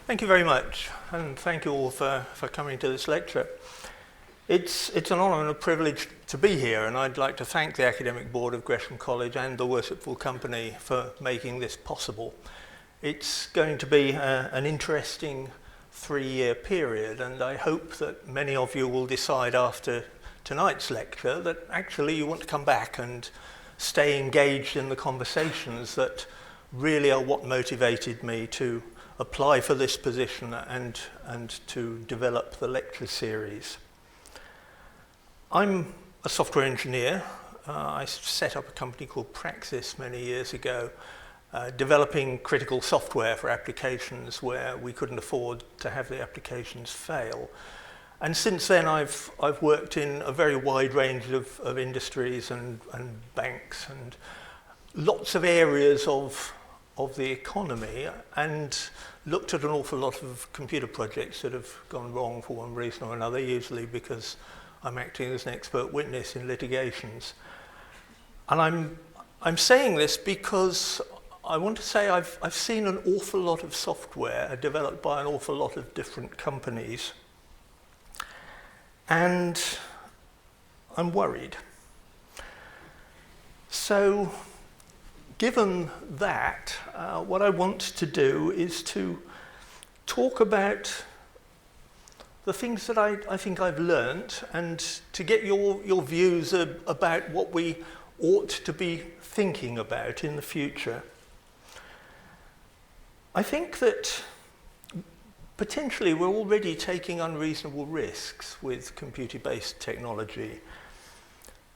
Thank you very much, and thank you all for coming to this lecture. It's an honour and a privilege to be here, and I'd like to thank the Academic Board of Gresham College and the Worshipful Company for making this possible. It's going to be an interesting 3-year period, and I hope that many of you will decide after tonight's lecture that actually you want to come back and stay engaged in the conversations that really are what motivated me to apply for this position and to develop the lecture series. I'm a software engineer. I set up a company called Praxis many years ago, developing critical software for applications where we couldn't afford to have the applications fail. And since then I've worked in a very wide range of industries and banks and lots of areas of the economy, and looked at an awful lot of computer projects that have gone wrong for one reason or another, usually because I'm acting as an expert witness in litigations. And I'm saying this because I want to say I've seen an awful lot of software developed by an awful lot of different companies, and I'm worried. So, given that, what I want to do is to talk about the things that I think I've learnt, and to get your views about what we ought to be thinking about in the future. I think that potentially we're already taking unreasonable risks with computer-based technology.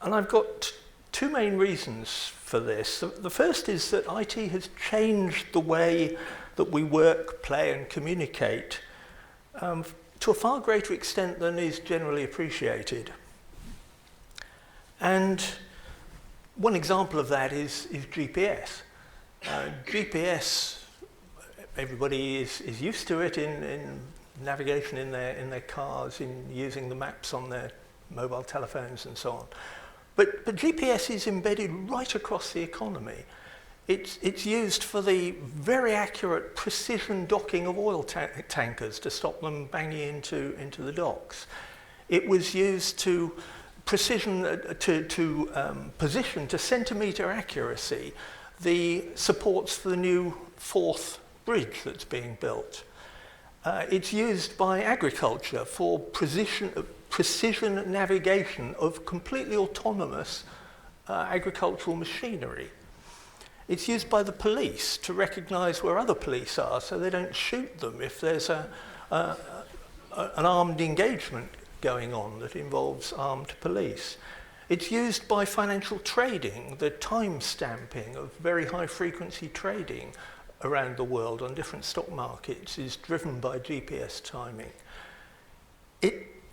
And I've got two main reasons for this. The first is that IT has changed the way that we work, play and communicate to a far greater extent than is generally appreciated. And one example of that is GPS. GPS, everybody is used to it in navigation in their cars, in using the maps on their mobile telephones and so on. But GPS is embedded right across the economy. It's used for the very accurate precision docking of oil tankers to stop them banging into the docks. It was used to position to centimetre accuracy the supports for the new Forth bridge that's being built. It's used by agriculture for precision navigation of completely autonomous agricultural machinery. It's used by the police to recognise where other police are so they don't shoot them if there's an armed engagement going on that involves armed police. It's used by financial trading. The time stamping of very high frequency trading around the world on different stock markets is driven by GPS timing.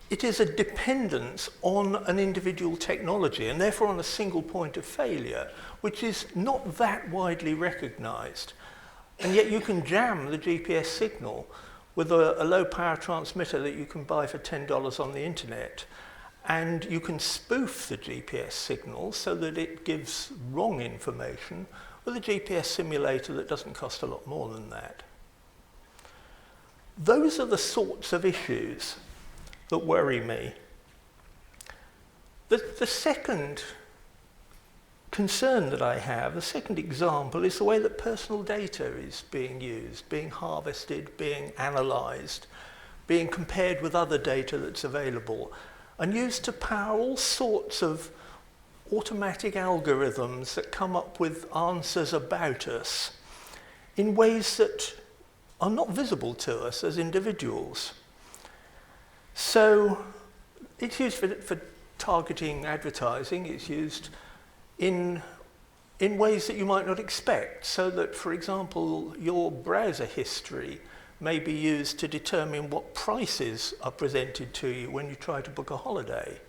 It is a dependence on an individual technology, and therefore on a single point of failure, which is not that widely recognised. And yet you can jam the GPS signal with a low power transmitter that you can buy for $10 on the internet, and you can spoof the GPS signal so that it gives wrong information with a GPS simulator that doesn't cost a lot more than that. Those are the sorts of issues that worry me. The second concern that I have, the second example, is the way that personal data is being used, being harvested, being analysed, being compared with other data that's available, and used to power all sorts of automatic algorithms that come up with answers about us in ways that are not visible to us as individuals. So it's used for targeting advertising. It's used in ways that you might not expect, so that, for example, your browser history may be used to determine what prices are presented to you when you try to book a holiday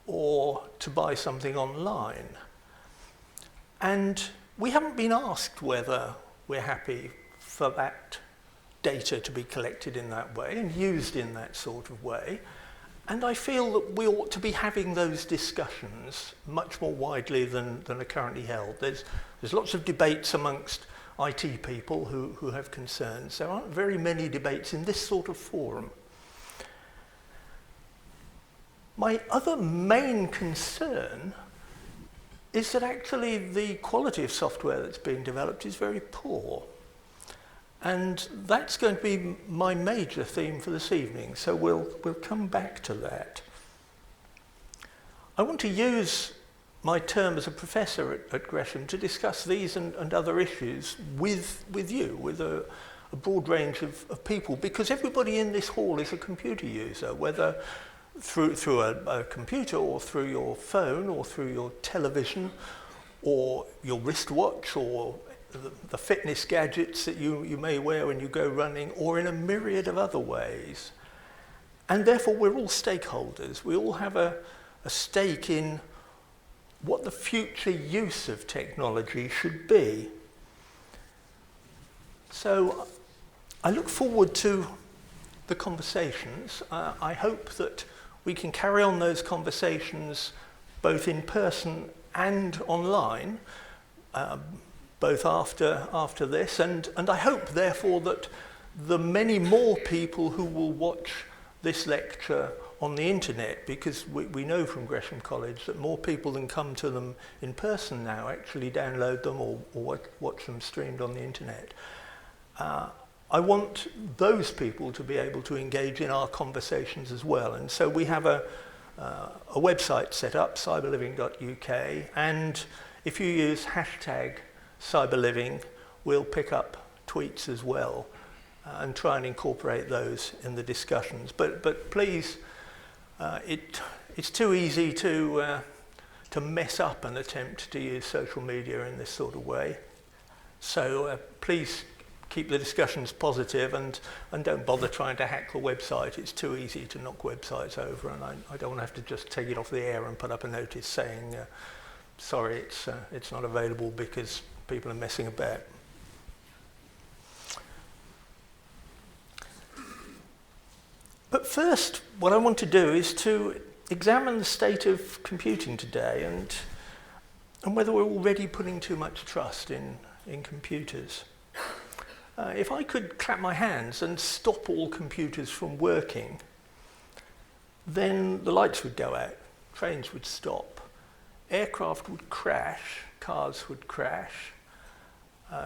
or to buy something online. And we haven't been asked whether we're happy for that data to be collected in that way and used in that sort of way. And I feel that we ought to be having those discussions much more widely than are currently held. There's lots of debates amongst IT people who have concerns. There aren't very many debates in this sort of forum. My other main concern is that actually the quality of software that's being developed is very poor. And that's going to be my major theme for this evening, so we'll come back to that. I want to use my term as a professor at Gresham to discuss these and other issues with you, with a broad range of people, because everybody in this hall is a computer user, whether through a computer or through your phone or through your television or your wristwatch or the fitness gadgets that you may wear when you go running, or in a myriad of other ways. And therefore we're all stakeholders. We all have a stake in what the future use of technology should be. So I look forward to the conversations. I hope that we can carry on those conversations both in person and online, both after this, and I hope therefore that the many more people who will watch this lecture on the internet, because we know from Gresham College that more people than come to them in person now actually download them or watch them streamed on the internet. I want those people to be able to engage in our conversations as well. And so we have a website set up, cyberliving.uk, and if you use hashtag cyberliving, we'll pick up tweets as well and try and incorporate those in the discussions. But please, it's too easy to mess up an attempt to use social media in this sort of way. So please keep the discussions positive and don't bother trying to hack the website. It's too easy to knock websites over, and I don't want to have to just take it off the air and put up a notice saying, sorry, it's not available because people are messing about. But first, what I want to do is to examine the state of computing today and whether we're already putting too much trust in computers. If I could clap my hands and stop all computers from working, then the lights would go out, trains would stop, aircraft would crash, cars would crash,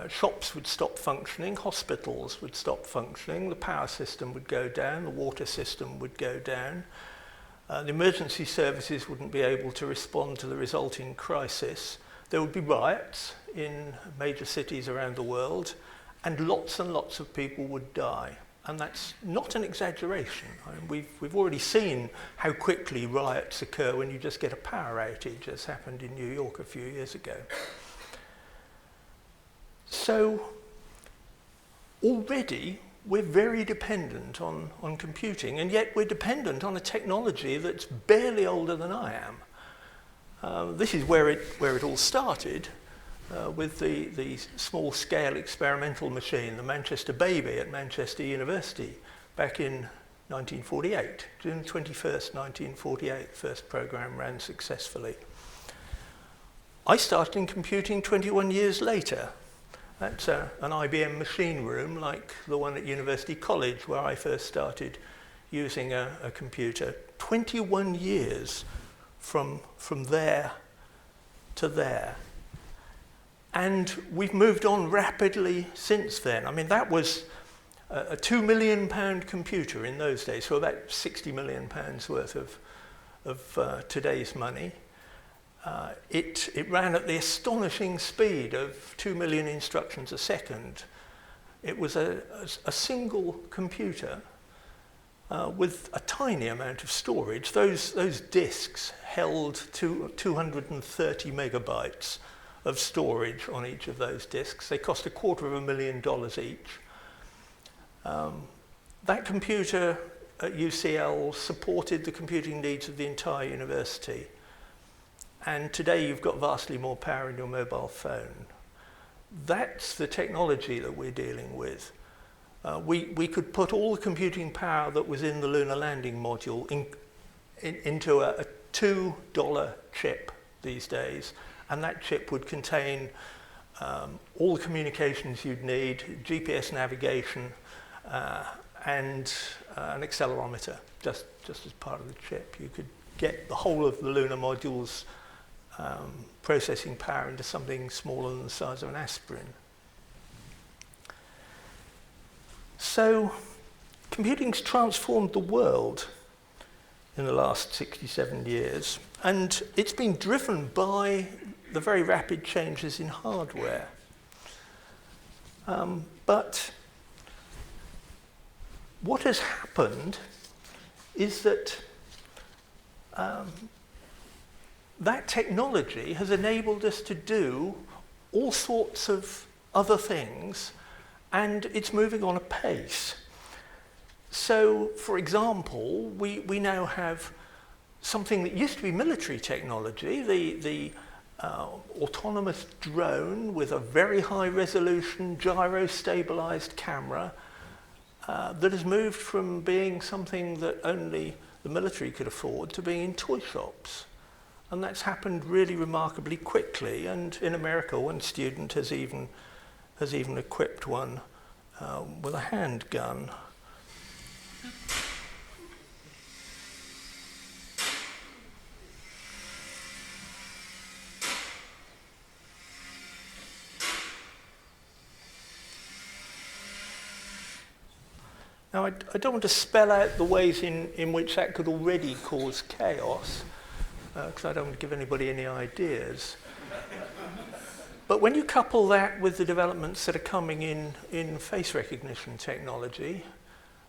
shops would stop functioning, hospitals would stop functioning, the power system would go down, the water system would go down, the emergency services wouldn't be able to respond to the resulting crisis. There would be riots in major cities around the world, and lots of people would die. And that's not an exaggeration. I mean, we've already seen how quickly riots occur when you just get a power outage, as happened in New York a few years ago. So already we're very dependent on computing, and yet we're dependent on a technology that's barely older than I am. This is where it all started. With the small-scale experimental machine, the Manchester Baby at Manchester University, back in 1948, June 21st, 1948, the first program ran successfully. I started in computing 21 years later. That's an IBM machine room like the one at University College where I first started using a computer. 21 years from there to there. And we've moved on rapidly since then. I mean, that was a £2 million computer in those days, so about £60 million worth of today's money. It ran at the astonishing speed of 2 million instructions a second. It was a single computer with a tiny amount of storage. Those disks held 230 megabytes of storage on each of those disks. They cost $250,000 each. That computer at UCL supported the computing needs of the entire university. And today you've got vastly more power in your mobile phone. That's the technology that we're dealing with. We could put all the computing power that was in the lunar landing module into a $2 chip these days, and that chip would contain all the communications you'd need, GPS navigation, and an accelerometer, just as part of the chip. You could get the whole of the lunar module's processing power into something smaller than the size of an aspirin. So computing's transformed the world in the last 67 years, and it's been driven by the very rapid changes in hardware. But what has happened is that that technology has enabled us to do all sorts of other things, and it's moving on a pace. So, for example, we now have something that used to be military technology, the autonomous drone with a very high resolution gyro-stabilized camera that has moved from being something that only the military could afford to being in toy shops. And that's happened really remarkably quickly, and in America one student has even equipped one with a handgun. Now, I don't want to spell out the ways in which that could already cause chaos, because I don't want to give anybody any ideas. But when you couple that with the developments that are coming in face recognition technology,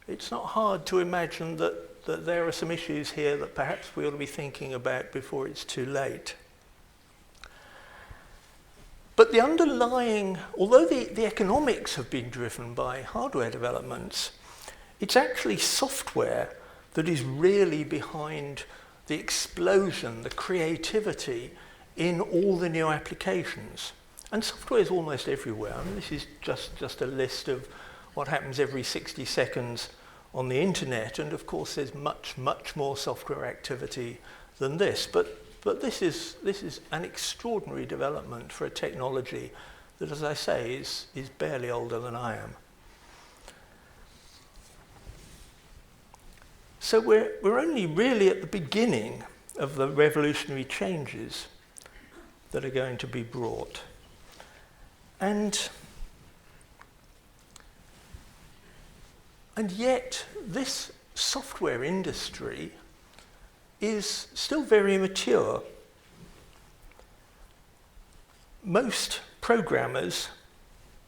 it's not hard to imagine that there are some issues here that perhaps we ought to be thinking about before it's too late. But the underlying, although the economics have been driven by hardware developments, it's actually software that is really behind the explosion, the creativity in all the new applications. And software is almost everywhere. I mean, this is just a list of what happens every 60 seconds on the internet, and of course there's much more software activity than this. But this is an extraordinary development for a technology that, as I say, is barely older than I am. So we're only really at the beginning of the revolutionary changes that are going to be brought. And yet this software industry is still very immature. Most programmers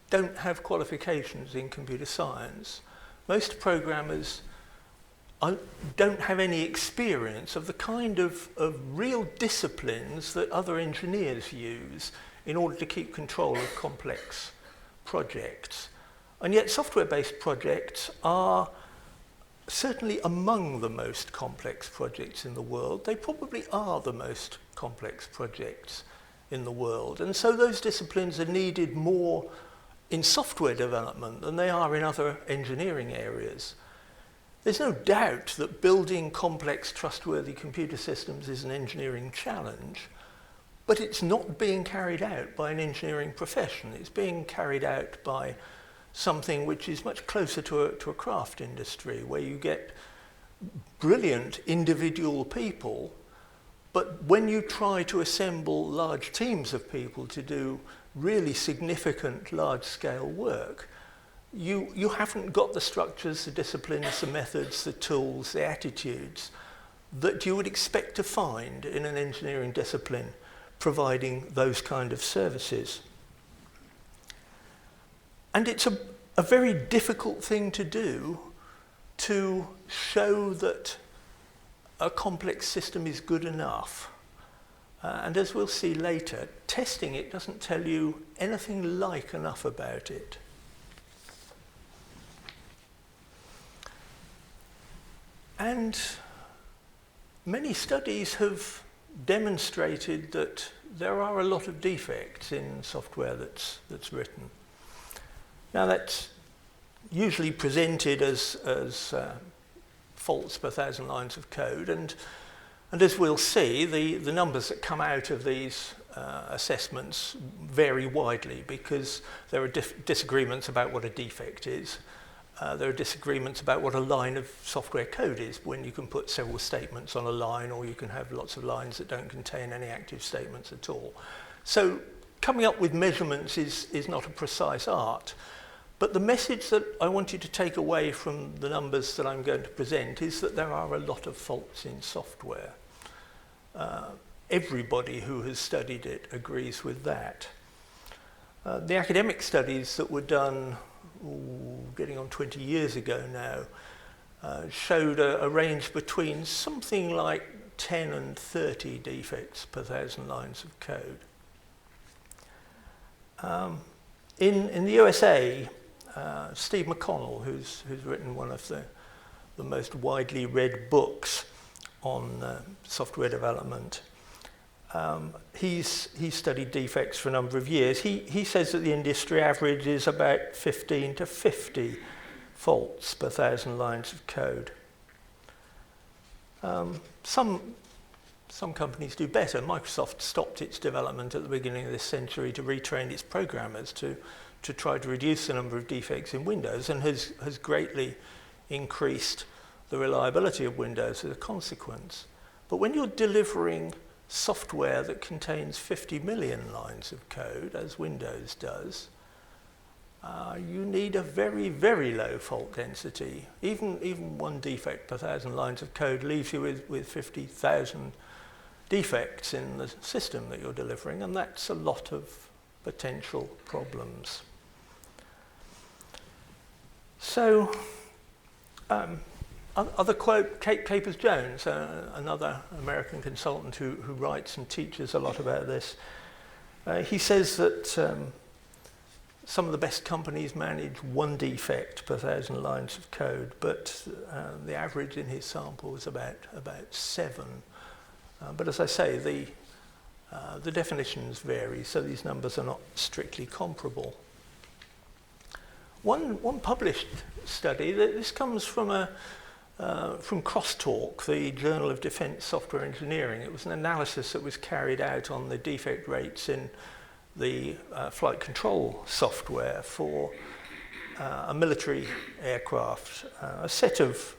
don't have qualifications in computer science. Most programmers don't have any experience of the kind of real disciplines that other engineers use in order to keep control of complex projects. And yet software-based projects are certainly among the most complex projects in the world. They probably are the most complex projects in the world. And so those disciplines are needed more in software development than they are in other engineering areas. There's no doubt that building complex, trustworthy computer systems is an engineering challenge, but it's not being carried out by an engineering profession. It's being carried out by something which is much closer to a craft industry, where you get brilliant individual people, but when you try to assemble large teams of people to do really significant large-scale work, you haven't got the structures, the disciplines, the methods, the tools, the attitudes that you would expect to find in an engineering discipline providing those kind of services. And it's a very difficult thing to do, to show that a complex system is good enough. And as we'll see later, testing it doesn't tell you anything like enough about it. And many studies have demonstrated that there are a lot of defects in software that's written. Now that's usually presented as faults per thousand lines of code, and And as we'll see, the numbers that come out of these assessments vary widely because there are disagreements about what a defect is. There are disagreements about what a line of software code is, when you can put several statements on a line, or you can have lots of lines that don't contain any active statements at all. So coming up with measurements is not a precise art. But the message that I want you to take away from the numbers that I'm going to present is that there are a lot of faults in software. Everybody who has studied it agrees with that. The academic studies that were done getting on 20 years ago now showed a range between something like 10 and 30 defects per 1,000 lines of code. In the USA, Steve McConnell, who's written one of the most widely read books on software development, he's studied defects for a number of years. He says that the industry average is about 15 to 50 faults per 1,000 lines of code. Some companies do better. Microsoft stopped its development at the beginning of this century to retrain its programmers to try to reduce the number of defects in Windows, and has greatly increased the reliability of Windows as a consequence. But when you're delivering software that contains 50 million lines of code, as Windows does, you need a very, very low fault density. Even one defect per 1,000 lines of code leaves you with 50,000 defects in the system that you're delivering, and that's a lot of potential problems. So, other quote, Capers-Jones, another American consultant who writes and teaches a lot about this. He says that some of the best companies manage one defect per 1,000 lines of code, but the average in his sample was about 7. But as I say, the definitions vary, so these numbers are not strictly comparable. One published study, this comes from Crosstalk, the Journal of Defense Software Engineering. It was an analysis that was carried out on the defect rates in the flight control software for a military aircraft, a set of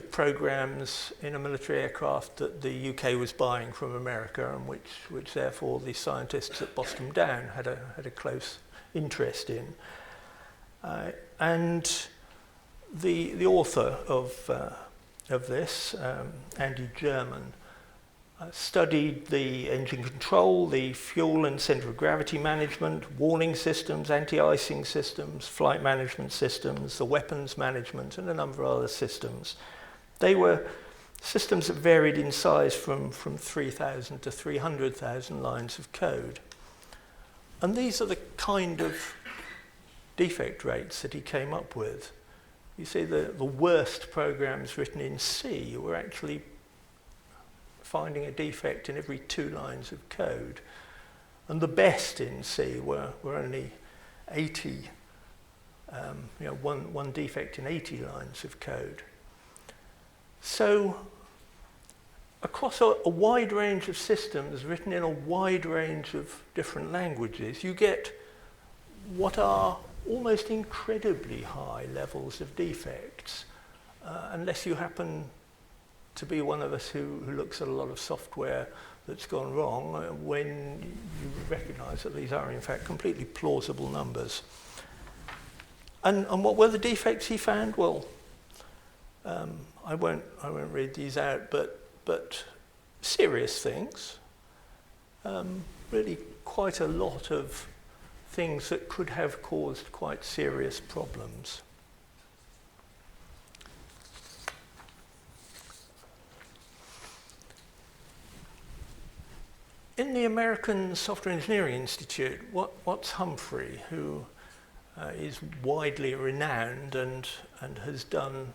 programs in a military aircraft that the UK was buying from America, and which therefore the scientists at Boston Down had a close interest in. And the author of this, Andy German, studied the engine control, the fuel and centre of gravity management, warning systems, anti-icing systems, flight management systems, the weapons management, and a number of other systems. They were systems that varied in size from 3,000 to 300,000 lines of code. And these are the kind of defect rates that he came up with. You see, the worst programs written in C were actually finding a defect in every 2 lines of code. And the best in C were only 80, one defect in 80 lines of code. So across a wide range of systems written in a wide range of different languages, you get what are almost incredibly high levels of defects, unless you happen to be one of us who looks at a lot of software that's gone wrong, when you recognise that these are in fact completely plausible numbers. And what were the defects he found? Well, I won't read these out, but serious things, really quite a lot of things that could have caused quite serious problems. In the American Software Engineering Institute, Watts Humphrey, who is widely renowned and has done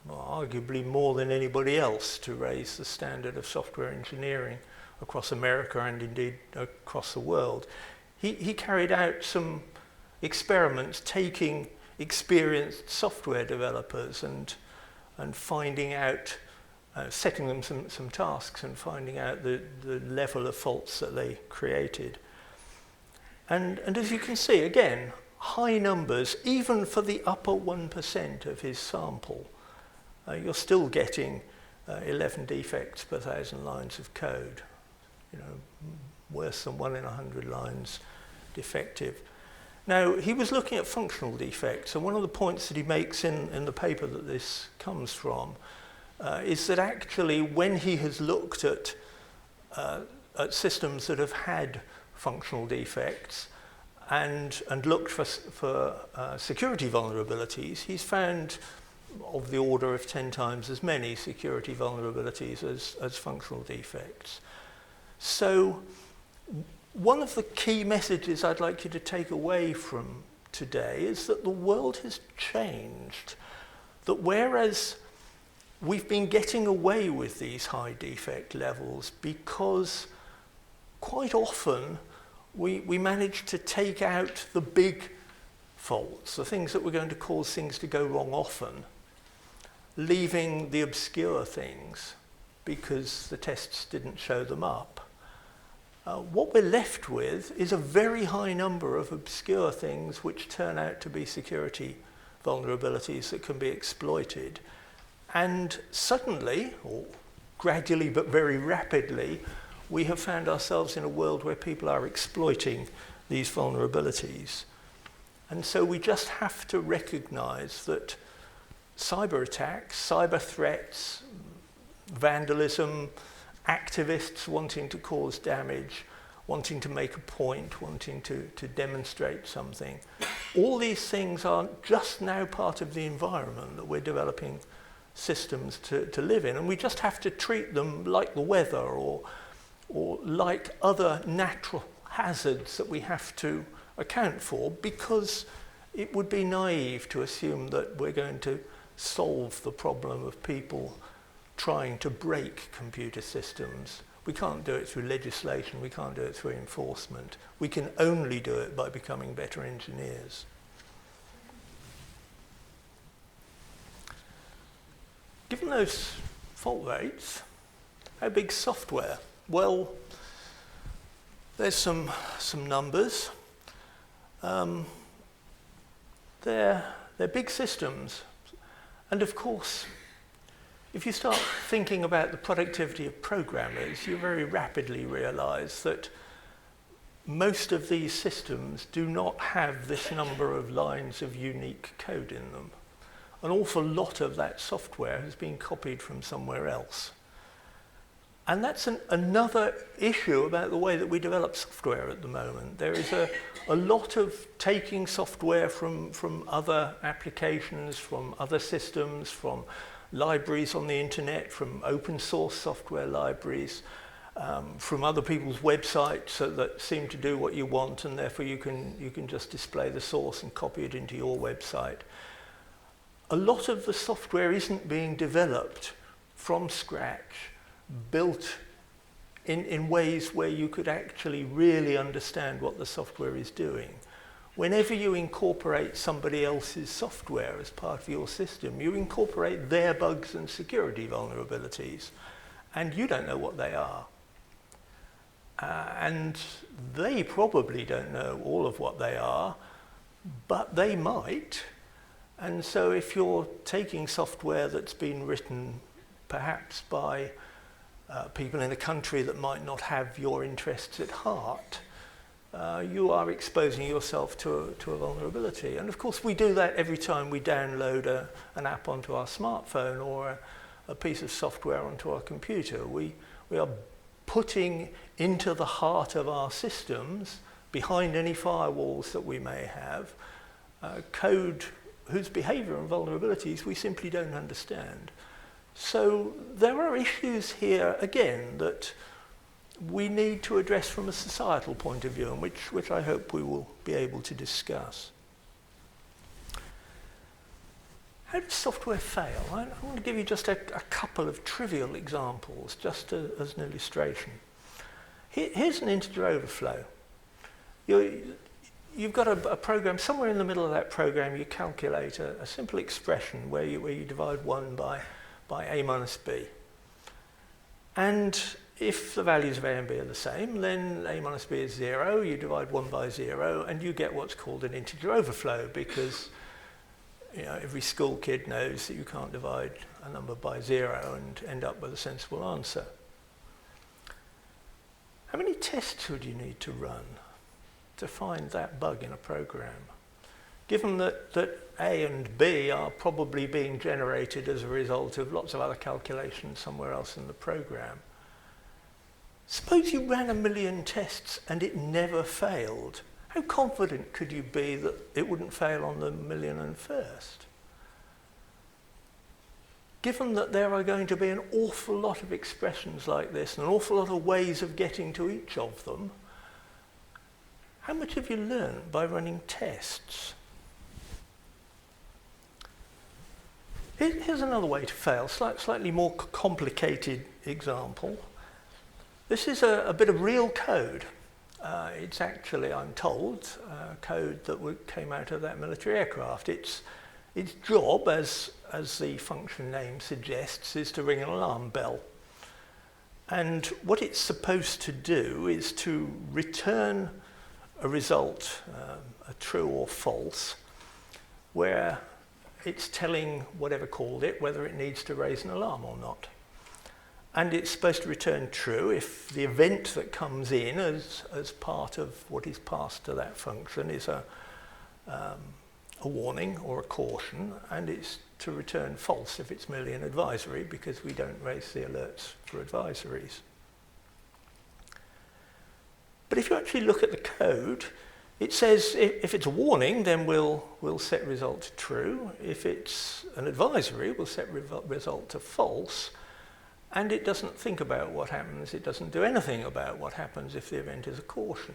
arguably more than anybody else to raise the standard of software engineering across America and indeed across the world, he carried out some experiments taking experienced software developers and finding out setting them some tasks and finding out the level of faults that they created. And as you can see, again, high numbers, even for the upper 1% of his sample. You're still getting 11 defects per 1,000 lines of code. Worse than 1 in 100 lines defective. Now, he was looking at functional defects, and one of the points that he makes in the paper that this comes from is that actually when he has looked at systems that have had functional defects and looked for security vulnerabilities, he's found of the order of 10 times as many security vulnerabilities as functional defects. So one of the key messages I'd like you to take away from today is that the world has changed. That whereas we've been getting away with these high defect levels because quite often we manage to take out the big faults, the things that were going to cause things to go wrong often, leaving the obscure things because the tests didn't show them up. What we're left with is a very high number of obscure things which turn out to be security vulnerabilities that can be exploited. And suddenly, or gradually but very rapidly, we have found ourselves in a world where people are exploiting these vulnerabilities. And so we just have to recognize that cyber attacks, cyber threats, vandalism, activists wanting to cause damage, wanting to make a point, wanting to demonstrate something. All these things are just now part of the environment that we're developing systems to live in, and we just have to treat them like the weather or like other natural hazards that we have to account for, because it would be naive to assume that we're going to solve the problem of people trying to break computer systems. We can't do it through legislation, we can't do it through enforcement. We can only do it by becoming better engineers. Given those fault rates, how big's software? Well, there's some numbers. They're big systems. And of course, if you start thinking about the productivity of programmers, you very rapidly realize that most of these systems do not have this number of lines of unique code in them. An awful lot of that software has been copied from somewhere else. And that's another issue about the way that we develop software at the moment. There is a lot of taking software from other applications, from other systems, from libraries on the internet, from open source software libraries, from other people's websites that seem to do what you want, and therefore you can just display the source and copy it into your website. A lot of the software isn't being developed from scratch, built in ways where you could actually really understand what the software is doing. Whenever you incorporate somebody else's software as part of your system, you incorporate their bugs and security vulnerabilities, and you don't know what they are. And they probably don't know all of what they are, but they might. And so if you're taking software that's been written perhaps by people in a country that might not have your interests at heart, you are exposing yourself to a vulnerability. And of course we do that every time we download an app onto our smartphone or a piece of software onto our computer. We are putting into the heart of our systems, behind any firewalls that we may have, code whose behavior and vulnerabilities we simply don't understand. So there are issues here, again, that we need to address from a societal point of view, and which I hope we will be able to discuss. How does software fail? I want to give you just a couple of trivial examples, just as an illustration. Here's an integer overflow. You've got a program, somewhere in the middle of that program you calculate a simple expression where you divide 1 by a minus b. And if the values of A and B are the same, then A minus B is 0, you divide 1 by 0, and you get what's called an integer overflow, because every school kid knows that you can't divide a number by 0 and end up with a sensible answer. How many tests would you need to run to find that bug in a program? Given that A and B are probably being generated as a result of lots of other calculations somewhere else in the program. Suppose you ran 1 million tests and it never failed. How confident could you be that it wouldn't fail on the 1,000,001st? Given that there are going to be an awful lot of expressions like this and an awful lot of ways of getting to each of them, how much have you learned by running tests? Here's another way to fail, slightly more complicated example. This is a bit of real code. It's actually, I'm told, code that came out of that military aircraft. Its job, as the function name suggests, is to ring an alarm bell. And what it's supposed to do is to return a result, a true or false, where it's telling whatever called it whether it needs to raise an alarm or not. And it's supposed to return true if the event that comes in as part of what is passed to that function is a warning or a caution, and it's to return false if it's merely an advisory, because we don't raise the alerts for advisories. But if you actually look at the code, it says if it's a warning, then we'll set result to true. If it's an advisory, we'll set result to false. And it doesn't think about what happens. It doesn't do anything about what happens if the event is a caution.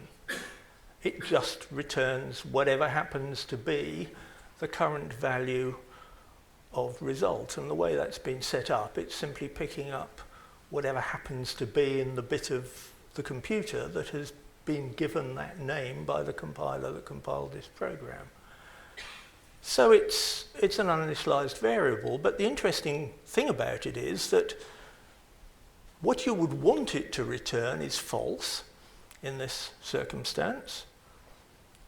It just returns whatever happens to be the current value of result. And the way that's been set up, it's simply picking up whatever happens to be in the bit of the computer that has been given that name by the compiler that compiled this program. So it's an uninitialized variable, but the interesting thing about it is that what you would want it to return is false in this circumstance.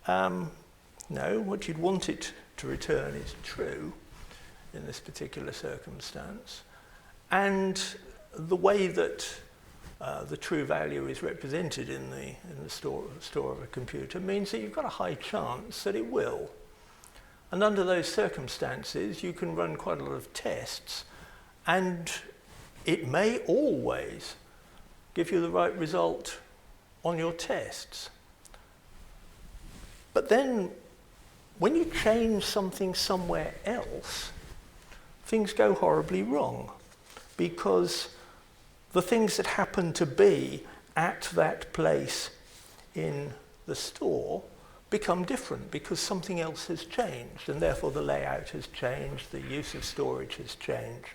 No, what you'd want it to return is true in this particular circumstance. And the way that the true value is represented in the store of a computer means that you've got a high chance that it will. And under those circumstances, you can run quite a lot of tests, and it may always give you the right result on your tests. But then, when you change something somewhere else, things go horribly wrong, because the things that happen to be at that place in the store become different because something else has changed, and therefore the layout has changed, the use of storage has changed.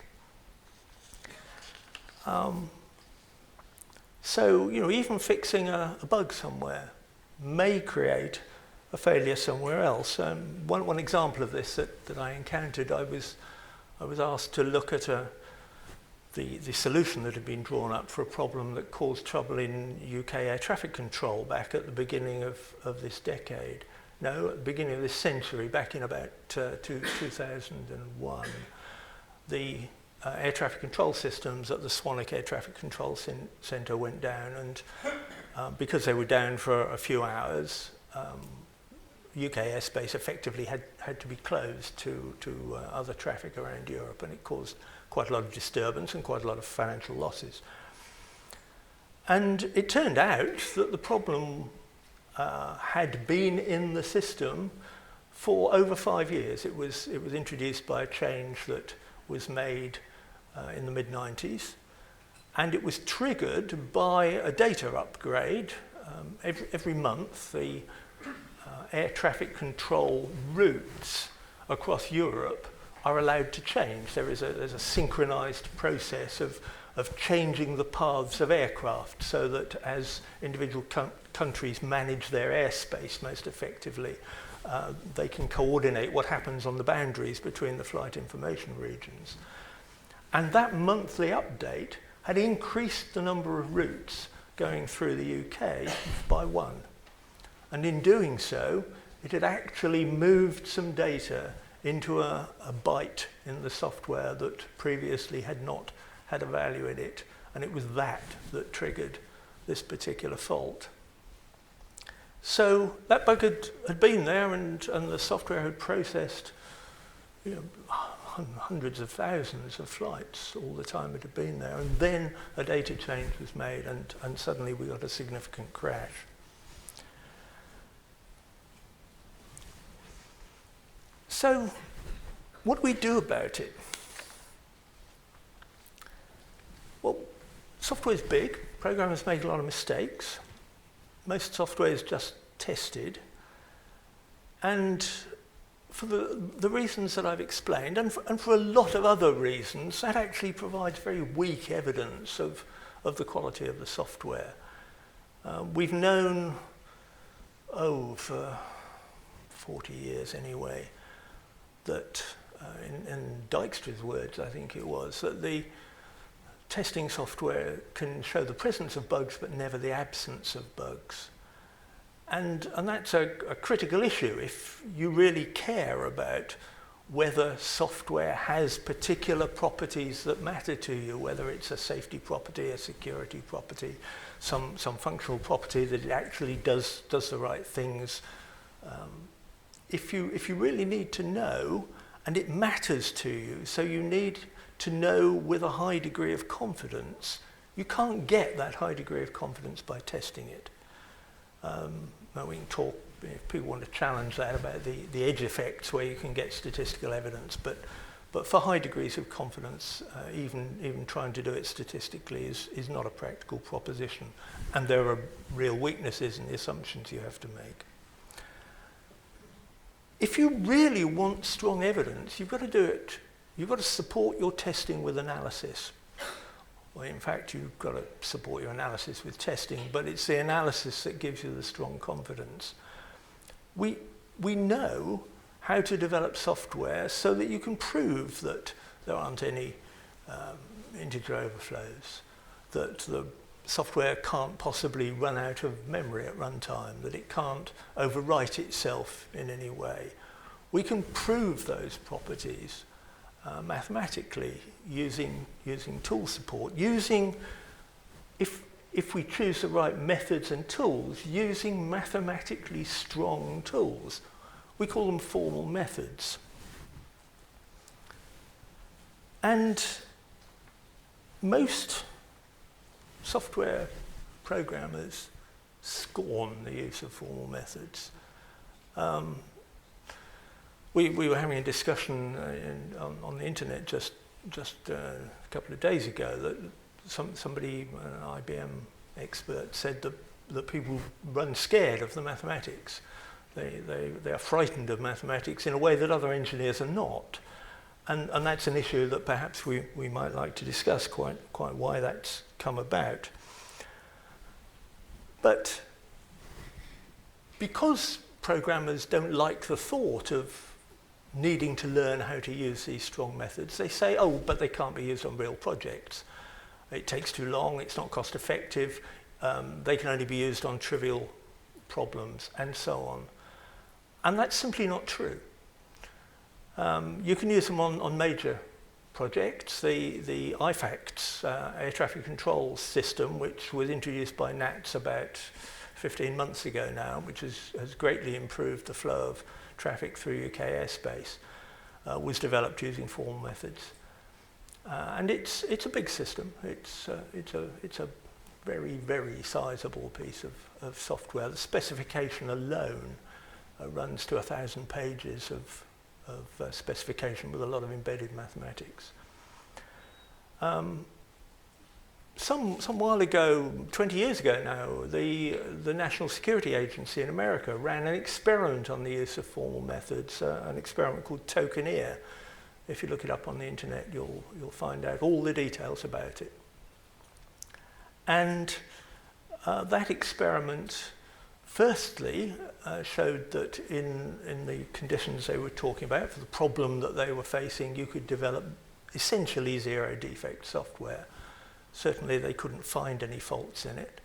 So, even fixing a bug somewhere may create a failure somewhere else. One example of this that I encountered, I was asked to look at the solution that had been drawn up for a problem that caused trouble in UK air traffic control back at the beginning of this decade. No, at the beginning of this century, back in about 2001. The air traffic control systems at the Swanwick Air Traffic Control Centre went down, and because they were down for a few hours, UK airspace effectively had to be closed to other traffic around Europe, and it caused quite a lot of disturbance and quite a lot of financial losses. And it turned out that the problem had been in the system for over 5 years. It was introduced by a change that was made in the mid-90s, and it was triggered by a data upgrade. Every month, the air traffic control routes across Europe are allowed to change. There's a synchronized process of changing the paths of aircraft so that as individual countries manage their airspace most effectively, they can coordinate what happens on the boundaries between the flight information regions. And that monthly update had increased the number of routes going through the UK by 1. And in doing so, it had actually moved some data into a byte in the software that previously had not had a value in it. And it was that triggered this particular fault. So that bug had been there, and the software had processed hundreds of thousands of flights all the time it had been there. And then a data change was made, and suddenly we got a significant crash. So what do we do about it? Well, software is big. Programmers make a lot of mistakes. Most software is just tested. And for the reasons that I've explained, and for a lot of other reasons, that actually provides very weak evidence of the quality of the software. We've known, for 40 years anyway, that, in Dijkstra's words, I think it was, that the testing software can show the presence of bugs but never the absence of bugs. And that's a critical issue if you really care about whether software has particular properties that matter to you, whether it's a safety property, a security property, some functional property that it actually does the right things. If you really need to know, and it matters to you, so you need to know with a high degree of confidence, you can't get that high degree of confidence by testing it. Now we can talk, if people want to challenge that, about the edge effects where you can get statistical evidence, but for high degrees of confidence, even trying to do it statistically is not a practical proposition, and there are real weaknesses in the assumptions you have to make. If you really want strong evidence, you've got to do it. You've got to support your testing with analysis. Well, in fact, you've got to support your analysis with testing, but it's the analysis that gives you the strong confidence. We know how to develop software so that you can prove that there aren't any integer overflows, that the software can't possibly run out of memory at runtime, that it can't overwrite itself in any way. We can prove those properties mathematically using tool support, if we choose the right methods and tools, using mathematically strong tools. We call them formal methods. And most software programmers scorn the use of formal methods. We were having a discussion on the internet just a couple of days ago that somebody, an IBM expert, said that people run scared of the mathematics. They are frightened of mathematics in a way that other engineers are not. And that's an issue that perhaps we might like to discuss quite why that's come about. But because programmers don't like the thought of needing to learn how to use these strong methods, they say, but they can't be used on real projects. It takes too long, it's not cost effective, they can only be used on trivial problems, and so on. And that's simply not true. You can use them on major projects. The IFACTS, air traffic control system, which was introduced by NATS about 15 months ago now, which has greatly improved the flow of traffic through UK airspace, was developed using formal methods. And it's a big system. It's a very, very sizable piece of software. The specification alone runs to 1,000 pages of specification with a lot of embedded mathematics. Some while ago, 20 years ago now, the National Security Agency in America ran an experiment on the use of formal methods, an experiment called Tokeneer. If you look it up on the internet, you'll find out all the details about it. And that experiment firstly showed that in the conditions they were talking about, for the problem that they were facing, you could develop essentially zero defect software. Certainly they couldn't find any faults in it.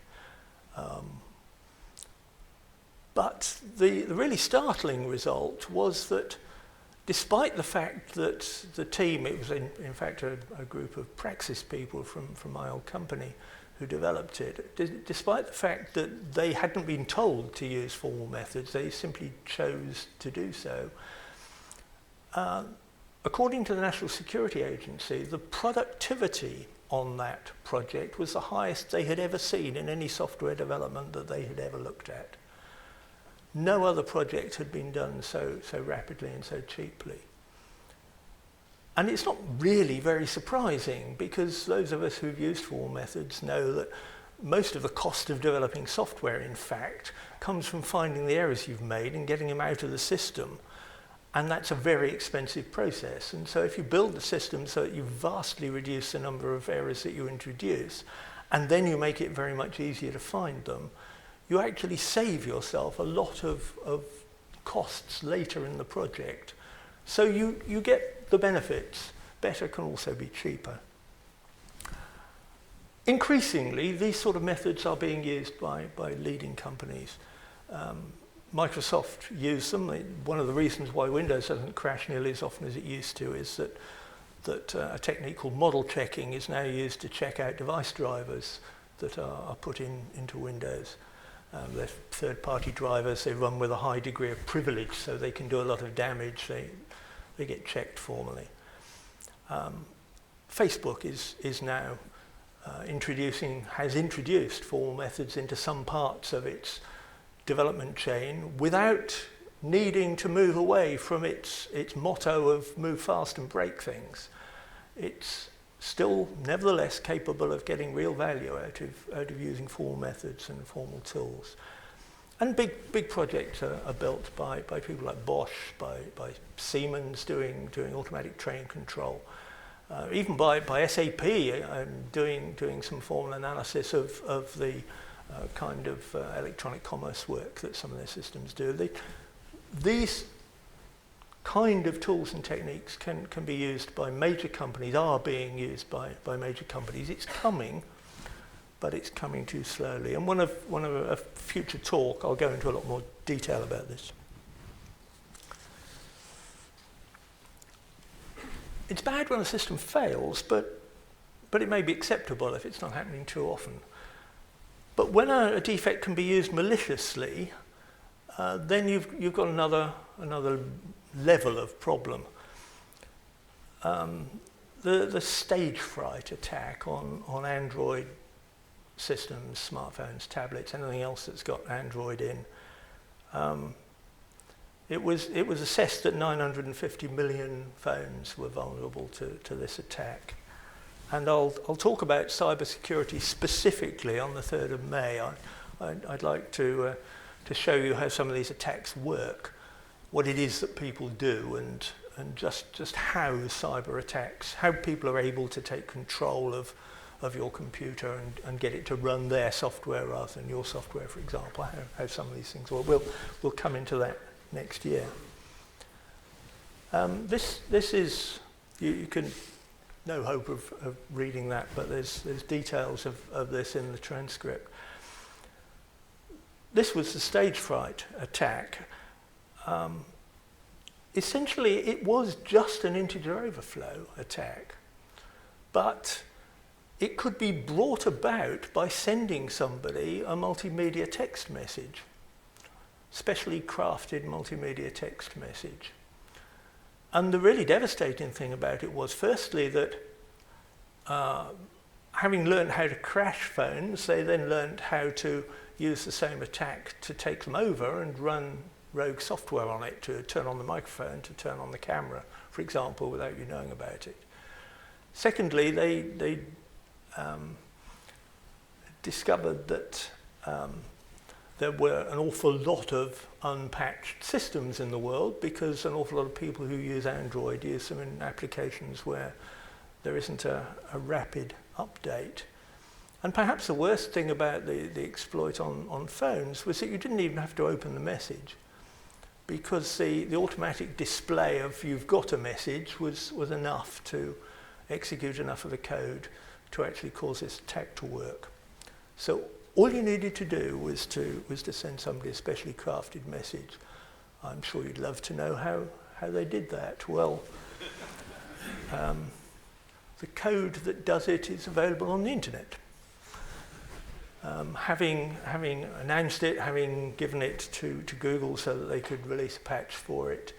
But the really startling result was that despite the fact that the team, it was in fact a group of praxis people from my old company who developed it, despite the fact that they hadn't been told to use formal methods, they simply chose to do so. According to the National Security Agency, the productivity on that project was the highest they had ever seen in any software development that they had ever looked at. No other project had been done so rapidly and so cheaply. And it's not really very surprising, because those of us who've used formal methods know that most of the cost of developing software, in fact, comes from finding the errors you've made and getting them out of the system. And that's a very expensive process. And so if you build the system so that you vastly reduce the number of errors that you introduce, and then you make it very much easier to find them, you actually save yourself a lot of costs later in the project. So you get the benefits. Better can also be cheaper. Increasingly, these sort of methods are being used by leading companies. Microsoft use them. One of the reasons why Windows doesn't crash nearly as often as it used to is that a technique called model checking is now used to check out device drivers that are put into Windows. They're third-party drivers. They run with a high degree of privilege, so they can do a lot of damage. They get checked formally. Facebook is now has introduced formal methods into some parts of its development chain without needing to move away from its motto of move fast and break things. It's still nevertheless capable of getting real value out of using formal methods and formal tools. And big projects are built by people like Bosch, by Siemens doing automatic train control, even by SAP doing some formal analysis of the kind of electronic commerce work that some of their systems do. These kind of tools and techniques can be used by major companies, are being used by major companies. It's coming, but it's coming too slowly. And one of a future talk, I'll go into a lot more detail about this. It's bad when a system fails, but it may be acceptable if it's not happening too often. But when a defect can be used maliciously, then you've got another level of problem. The stage fright attack on Android systems, smartphones, tablets, anything else that's got Android in. It was assessed that 950 million phones were vulnerable to this attack. And I'll talk about cybersecurity specifically on the 3rd of May. I'd like to show you how some of these attacks work, what it is that people do, and just how cyber attacks, how people are able to take control of your computer and get it to run their software rather than your software, for example, how some of these things work. We'll come into that next year. This is, you can, no hope of reading that, but there's details of this in the transcript. This was the stage fright attack. Essentially, it was just an integer overflow attack, but it could be brought about by sending somebody a multimedia text message, specially crafted multimedia text message. And the really devastating thing about it was, firstly, that having learned how to crash phones, they then learned how to use the same attack to take them over and run rogue software on it, to turn on the microphone, to turn on the camera, for example, without you knowing about it. Secondly, they discovered that there were an awful lot of unpatched systems in the world, because an awful lot of people who use Android use them in applications where there isn't a rapid update. And perhaps the worst thing about the exploit on phones was that you didn't even have to open the message, because the automatic display of you've got a message was enough to execute enough of the code to actually cause this attack to work. So all you needed to do was to send somebody a specially crafted message. I'm sure you'd love to know how they did that. Well, the code that does it is available on the internet. Having announced it, having given it to Google so that they could release a patch for it,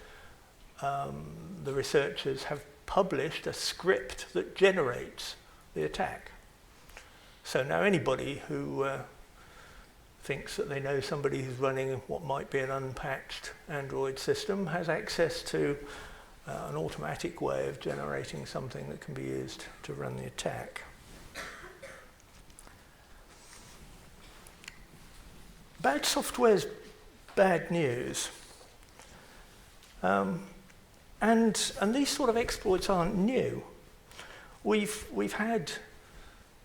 the researchers have published a script that generates the attack. So now anybody who thinks that they know somebody who's running what might be an unpatched Android system has access to an automatic way of generating something that can be used to run the attack. Bad software's bad news. And these sort of exploits aren't new. We've had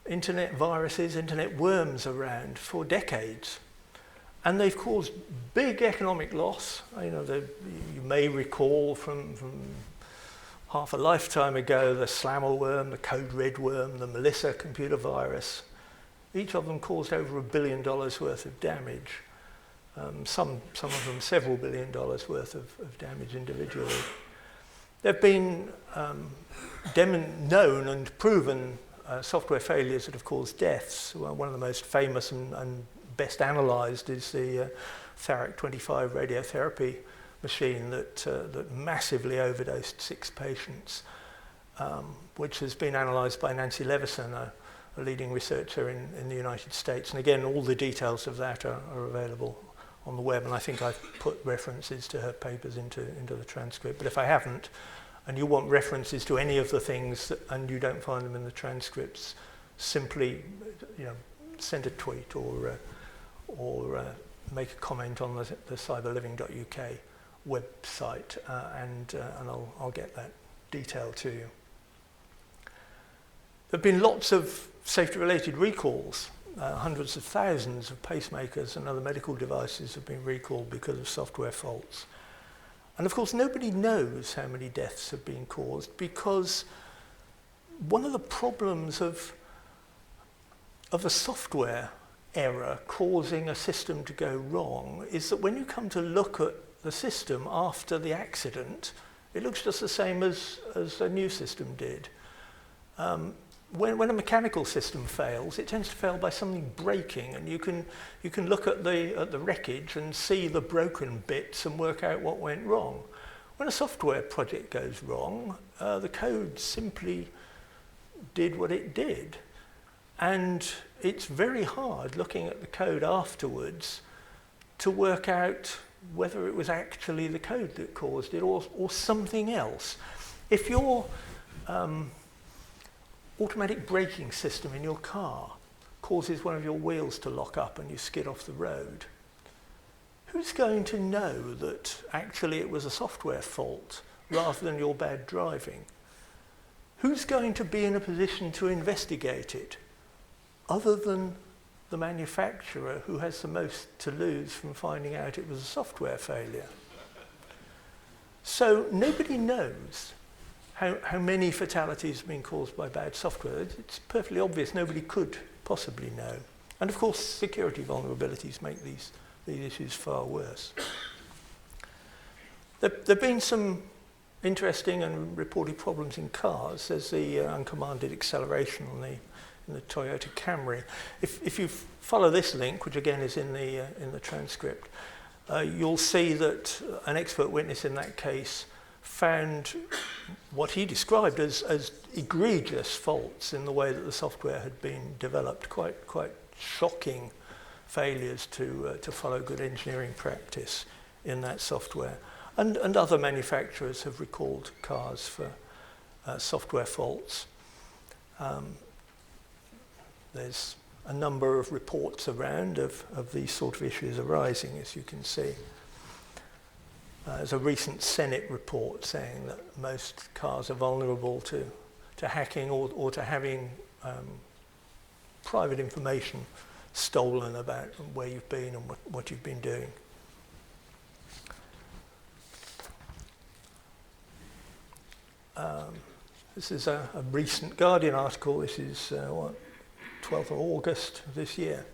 internet viruses, internet worms around for decades, and they've caused big economic loss. You may recall from half a lifetime ago the slammer worm, the code red worm, the Melissa computer virus. Each of them caused over $1 billion worth of damage. Some of them several $1 billion worth of damage individually. There have been known and proven software failures that have caused deaths. Well, one of the most famous and best analysed is the Therac 25 radiotherapy machine that massively overdosed 6 patients, which has been analysed by Nancy Leveson, a leading researcher in the United States. And again, all the details of that are available on the web, and I think I've put references to her papers into the transcript. But if I haven't, and you want references to any of the things and you don't find them in the transcripts, simply send a tweet or make a comment on the cyberliving.uk website, and I'll get that detail to you. There have been lots of safety-related recalls. Hundreds of thousands of pacemakers and other medical devices have been recalled because of software faults. And of course, nobody knows how many deaths have been caused, because one of the problems of a software error causing a system to go wrong is that when you come to look at the system after the accident, it looks just the same as a new system did. When a mechanical system fails, it tends to fail by something breaking, and you can look at the wreckage and see the broken bits and work out what went wrong. When a software project goes wrong, the code simply did what it did, and it's very hard looking at the code afterwards to work out whether it was actually the code that caused it or something else. If your automatic braking system in your car causes one of your wheels to lock up and you skid off the road, who's going to know that actually it was a software fault rather than your bad driving? Who's going to be in a position to investigate it other than the manufacturer, who has the most to lose from finding out it was a software failure? So nobody knows how many fatalities have been caused by bad software. It's perfectly obvious nobody could possibly know. And of course, security vulnerabilities make these issues far worse. There have been some interesting and reported problems in cars. There's the uncommanded acceleration in the Toyota Camry. If you follow this link, which again is in the transcript, you'll see that an expert witness in that case found what he described as egregious faults in the way that the software had been developed, quite shocking failures to follow good engineering practice in that software. And other manufacturers have recalled cars for software faults. There's a number of reports around of these sort of issues arising, as you can see. There's a recent Senate report saying that most cars are vulnerable to hacking or to having private information stolen about where you've been and what you've been doing. This is a recent Guardian article. This is 12th of August this year,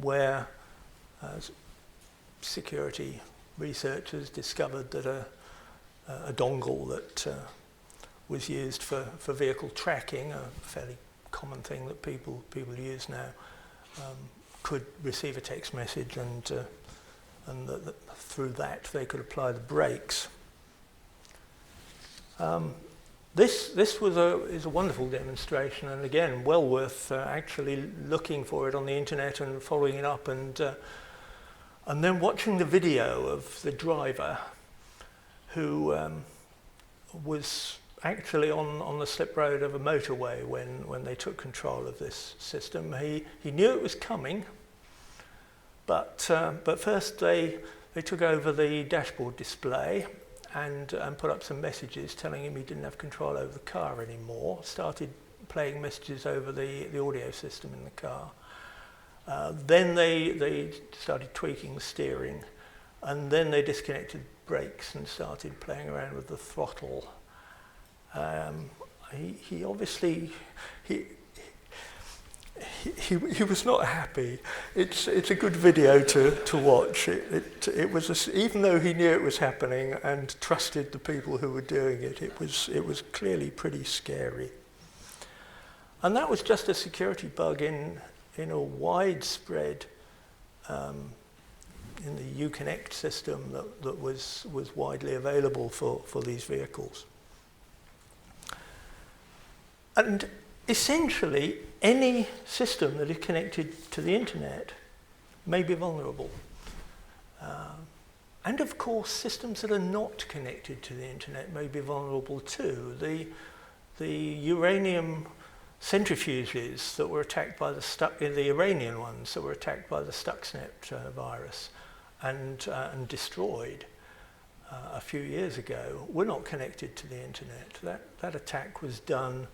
where security researchers discovered that a dongle that was used for vehicle tracking, a fairly common thing that people use now, could receive a text message, and through that they could apply the brakes. This is a wonderful demonstration, and again well worth actually looking for it on the internet and following it up, and then watching the video of the driver who was actually on the slip road of a motorway when they took control of this system. He knew it was coming, but first they took over the dashboard display and put up some messages telling him he didn't have control over the car anymore. Started playing messages over the audio system in the car. Then they started tweaking the steering, and then they disconnected brakes and started playing around with the throttle. He obviously he was not happy. It's a good video to watch. It was even though he knew it was happening and trusted the people who were doing it, it was clearly pretty scary. And that was just a security bug in a widespread in the Uconnect system that was widely available for these vehicles. And essentially, any system that is connected to the internet may be vulnerable. And of course, systems that are not connected to the internet may be vulnerable too. The uranium centrifuges that were attacked by the Iranian ones that were attacked by the Stuxnet virus and destroyed a few years ago were not connected to the internet. That attack was done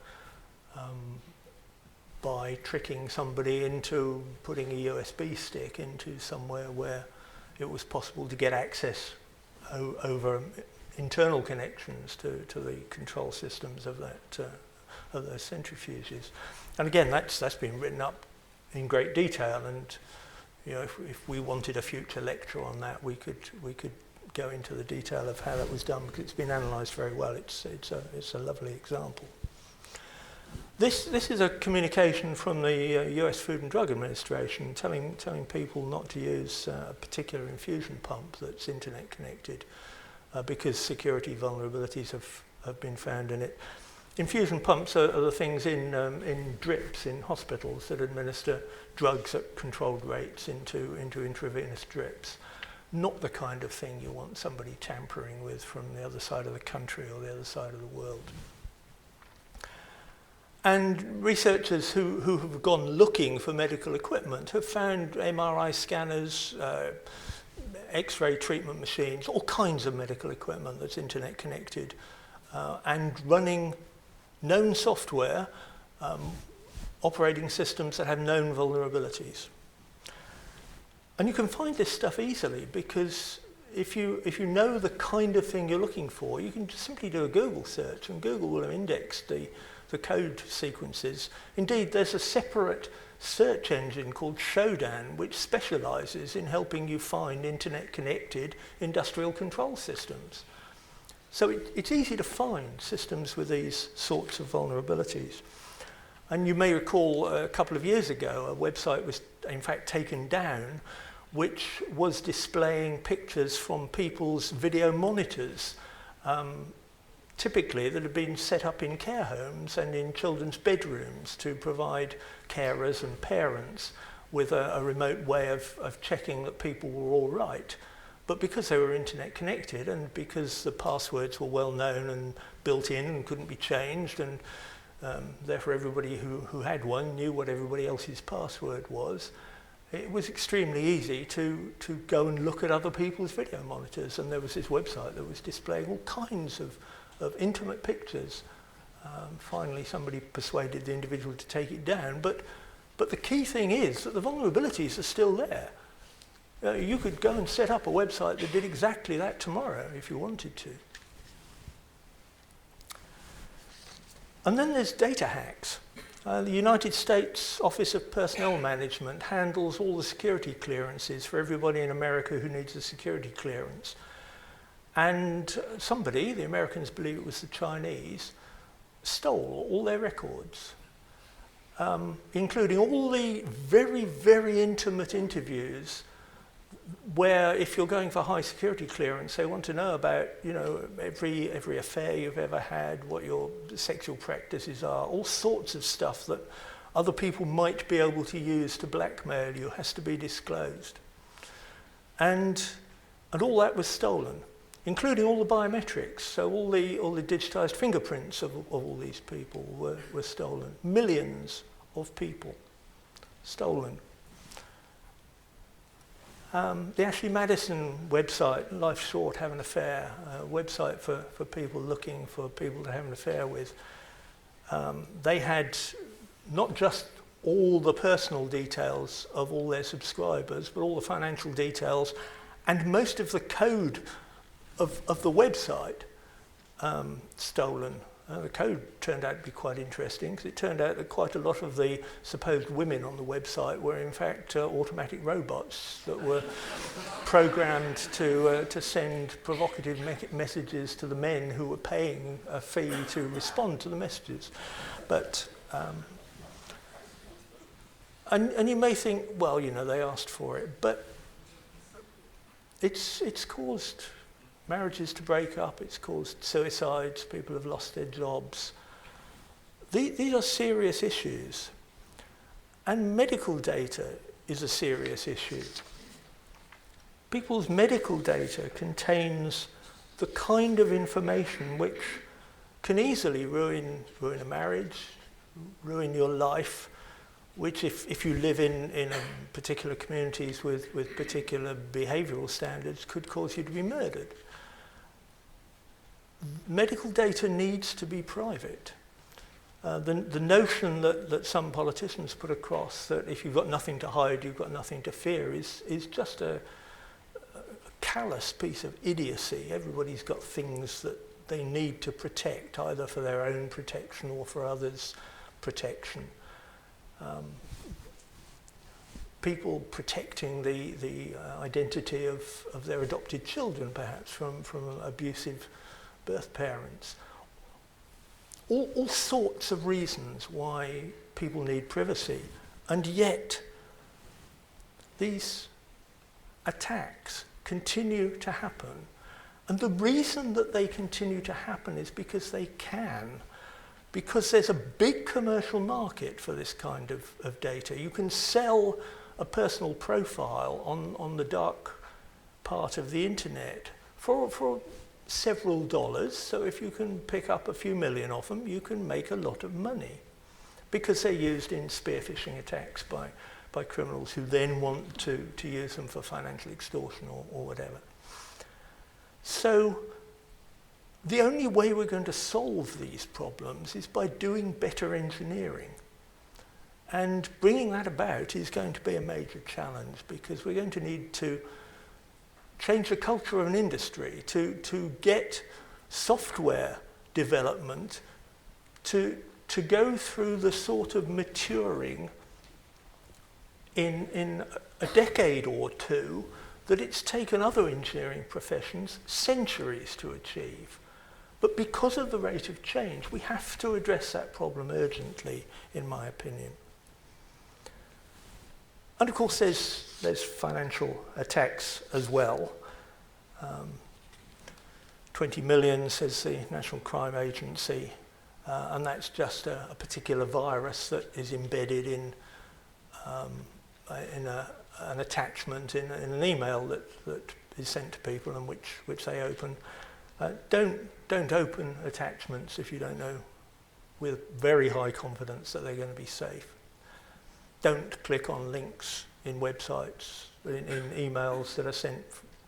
by tricking somebody into putting a USB stick into somewhere where it was possible to get access over internal connections to the control systems of those centrifuges. And again, that's been written up in great detail, and if we wanted a future lecture on that, we could go into the detail of how that was done, because it's been analysed very well. It's a lovely example. This is a communication from the US Food and Drug Administration telling people not to use a particular infusion pump that's internet connected because security vulnerabilities have been found in it. Infusion pumps are the things in drips in hospitals that administer drugs at controlled rates into intravenous drips. Not the kind of thing you want somebody tampering with from the other side of the country or the other side of the world. And researchers who have gone looking for medical equipment have found MRI scanners, X-ray treatment machines, all kinds of medical equipment that's internet connected and running known software, operating systems that have known vulnerabilities. And you can find this stuff easily, because if you know the kind of thing you're looking for, you can just simply do a Google search, and Google will have indexed the code sequences. Indeed, there's a separate search engine called Shodan, which specializes in helping you find internet-connected industrial control systems. So it's easy to find systems with these sorts of vulnerabilities. And you may recall a couple of years ago, a website was in fact taken down, which was displaying pictures from people's video monitors, typically that had been set up in care homes and in children's bedrooms to provide carers and parents with a remote way of checking that people were all right. But because they were internet connected, and because the passwords were well known and built in and couldn't be changed, and therefore everybody who had one knew what everybody else's password was, it was extremely easy to go and look at other people's video monitors. And there was this website that was displaying all kinds of intimate pictures. Finally, somebody persuaded the individual to take it down. But the key thing is that the vulnerabilities are still there. You could go and set up a website that did exactly that tomorrow if you wanted to. And then there's data hacks. The United States Office of Personnel Management handles all the security clearances for everybody in America who needs a security clearance. And somebody, the Americans believe it was the Chinese, stole all their records, including all the very, very intimate interviews where if you're going for high security clearance, they want to know about, you know, every affair you've ever had, what your sexual practices are, all sorts of stuff that other people might be able to use to blackmail you has to be disclosed. And all that was stolen, including all the biometrics. So all the digitized fingerprints of all these people were stolen. Millions of people stolen. The Ashley Madison website, Life Short, Have an Affair, a website for people looking for people to have an affair with, they had not just all the personal details of all their subscribers, but all the financial details and most of the code of the website stolen. The code turned out to be quite interesting because it turned out that quite a lot of the supposed women on the website were in fact automatic robots that were programmed to send provocative messages to the men who were paying a fee to respond to the messages. But and you may think, well, you know, they asked for it, but it's caused marriages to break up, it's caused suicides, people have lost their jobs. These are serious issues. And medical data is a serious issue. People's medical data contains the kind of information which can easily ruin a marriage, ruin your life, which if you live in particular communities with particular behavioural standards could cause you to be murdered. Medical data needs to be private. The notion that some politicians put across, that if you've got nothing to hide, you've got nothing to fear, is just a callous piece of idiocy. Everybody's got things that they need to protect, either for their own protection or for others' protection. People protecting the identity of their adopted children, perhaps, from abusive birth parents. All sorts of reasons why people need privacy, and yet these attacks continue to happen. And the reason that they continue to happen is because they can, because there's a big commercial market for this kind of data. You can sell a personal profile on the dark part of the internet for several dollars. So if you can pick up a few million of them, you can make a lot of money, because they're used in spear phishing attacks by criminals who then want to use them for financial extortion or whatever. So the only way we're going to solve these problems is by doing better engineering. And bringing that about is going to be a major challenge, because we're going to need to change the culture of an industry to get software development to go through the sort of maturing in a decade or two that it's taken other engineering professions centuries to achieve. But because of the rate of change, we have to address that problem urgently, in my opinion. And of course, there's financial attacks as well. 20 million, says the National Crime Agency, and that's just a particular virus that is embedded in an attachment in an email that is sent to people and which they open. Don't open attachments if you don't know with very high confidence that they're going to be safe. Don't click on links in websites, in emails that are sent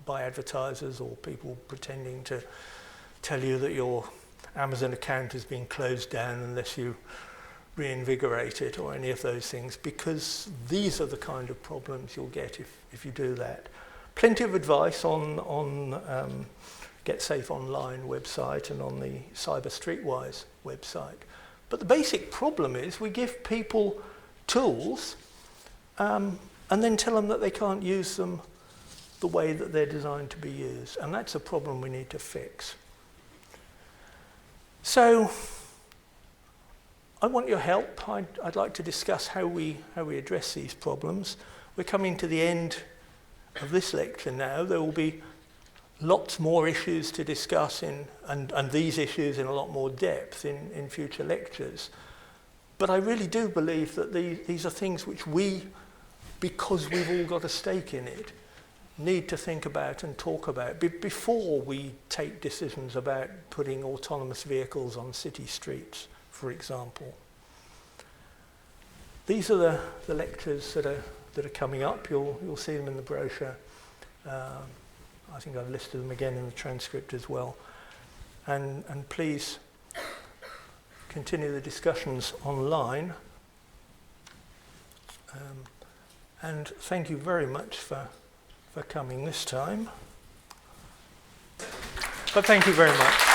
by advertisers or people pretending to tell you that your Amazon account has been closed down unless you reinvigorate it, or any of those things, because these are the kind of problems you'll get if you do that. Plenty of advice on Get Safe Online website and on the Cyber Streetwise website. But the basic problem is we give people tools and then tell them that they can't use them the way that they're designed to be used. And that's a problem we need to fix. So I want your help. I'd like to discuss how we address these problems. We're coming to the end of this lecture now. There will be lots more issues to discuss and these issues in a lot more depth in future lectures. But I really do believe that these are things which we, because we've all got a stake in it, need to think about and talk about before we take decisions about putting autonomous vehicles on city streets, for example. These are the lectures that are coming up. You'll see them in the brochure. I think I've listed them again in the transcript as well. And please continue the discussions online. And thank you very much for coming this time. But thank you very much.